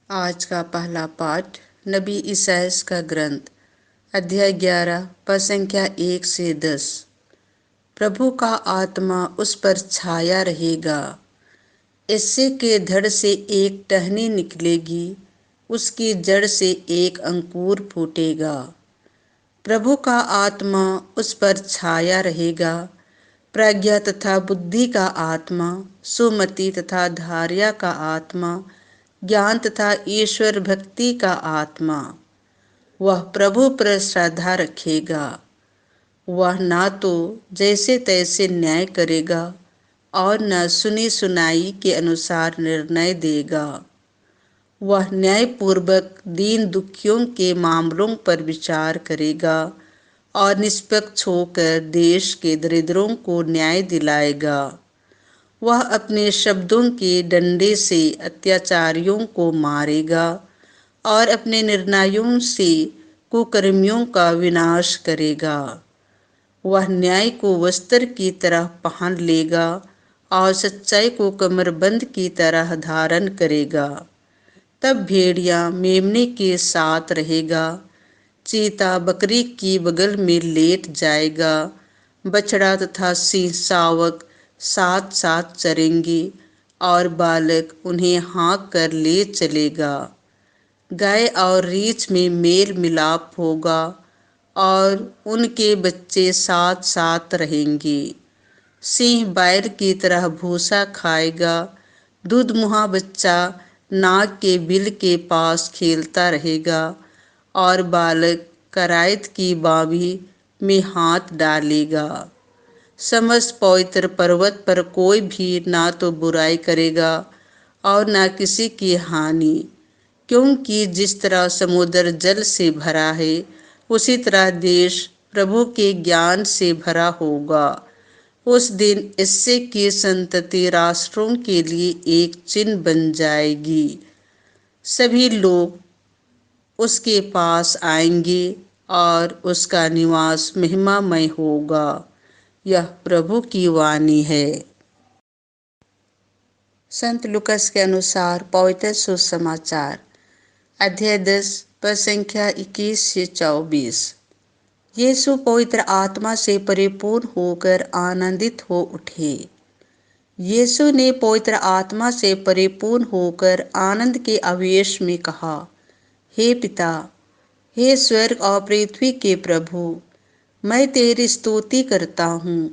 आज का पहला पाठ नबी ईसायास का ग्रंथ अध्याय 11 पद संख्या 1 से 10। प्रभु का आत्मा उस पर छाया रहेगा। इससे के धड़ से एक टहनी निकलेगी, उसकी जड़ से एक अंकुर फूटेगा। प्रभु का आत्मा उस पर छाया रहेगा, प्रज्ञा तथा बुद्धि का आत्मा, सुमति तथा धार्या का आत्मा, ज्ञान तथा ईश्वर भक्ति का आत्मा। वह प्रभु पर श्रद्धा रखेगा। वह ना तो जैसे तैसे न्याय करेगा और न सुनी सुनाई के अनुसार निर्णय देगा। वह न्यायपूर्वक दीन दुखियों के मामलों पर विचार करेगा और निष्पक्ष होकर देश के दरिद्रों को न्याय दिलाएगा। वह अपने शब्दों के डंडे से अत्याचारियों को मारेगा और अपने निर्णयों से कुकर्मियों का विनाश करेगा। वह न्याय को वस्त्र की तरह पहन लेगा और सच्चाई को कमरबंद की तरह धारण करेगा। तब भेड़िया मेमने के साथ रहेगा, चीता बकरी की बगल में लेट जाएगा, बछड़ा तथा सिंह शावक साथ साथ चरेंगे और बालक उन्हें हाँक कर ले चलेगा। गाय और रीछ में मेल मिलाप होगा और उनके बच्चे साथ साथ रहेंगे। सिंह बैल की तरह भूसा खाएगा, दूधमुहा बच्चा नाग के बिल के पास खेलता रहेगा और बालक करायत की बावी में हाथ डालेगा। समस्त पवित्र पर्वत पर कोई भी ना तो बुराई करेगा और ना किसी की हानि, क्योंकि जिस तरह समुद्र जल से भरा है, उसी तरह देश प्रभु के ज्ञान से भरा होगा। उस दिन इससे की संतति राष्ट्रों के लिए एक चिन्ह बन जाएगी। सभी लोग उसके पास आएंगे और उसका निवास महिमामय होगा। यह प्रभु की वाणी है। संत लुकस के अनुसार पवित्र सुसमाचार अध्याय 10 पद संख्या 21 से 24। यीशु पवित्र आत्मा से परिपूर्ण होकर आनंदित हो उठे। यीशु ने पवित्र आत्मा से परिपूर्ण होकर आनंद के आवेश में कहा, हे पिता, हे स्वर्ग और पृथ्वी के प्रभु, मैं तेरी स्तुति करता हूँ,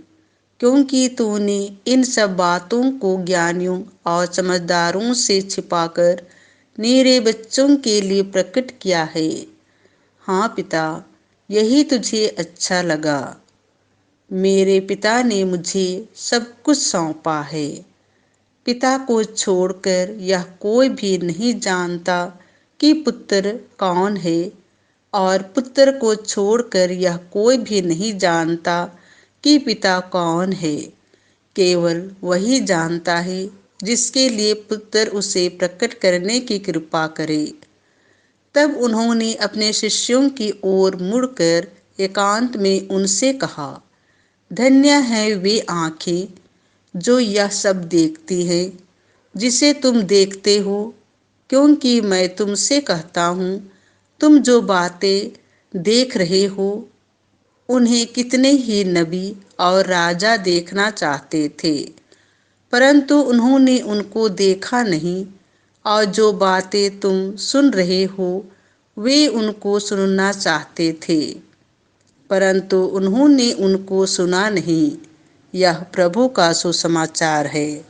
क्योंकि तूने इन सब बातों को ज्ञानियों और समझदारों से छिपाकर मेरे बच्चों के लिए प्रकट किया है। हाँ पिता, यही तुझे अच्छा लगा। मेरे पिता ने मुझे सब कुछ सौंपा है। पिता को छोड़कर यह कोई भी नहीं जानता कि पुत्र कौन है, और पुत्र को छोड़कर यह कोई भी नहीं जानता कि पिता कौन है। केवल वही जानता है जिसके लिए पुत्र उसे प्रकट करने की कृपा करे। तब उन्होंने अपने शिष्यों की ओर मुड़कर एकांत में उनसे कहा, धन्य है वे आंखें जो यह सब देखती हैं जिसे तुम देखते हो, क्योंकि मैं तुमसे कहता हूँ, तुम जो बातें देख रहे हो उन्हें कितने ही नबी और राजा देखना चाहते थे, परंतु उन्होंने उनको देखा नहीं, और जो बातें तुम सुन रहे हो वे उनको सुनना चाहते थे, परंतु उन्होंने उनको सुना नहीं। यह प्रभु का सुसमाचार है।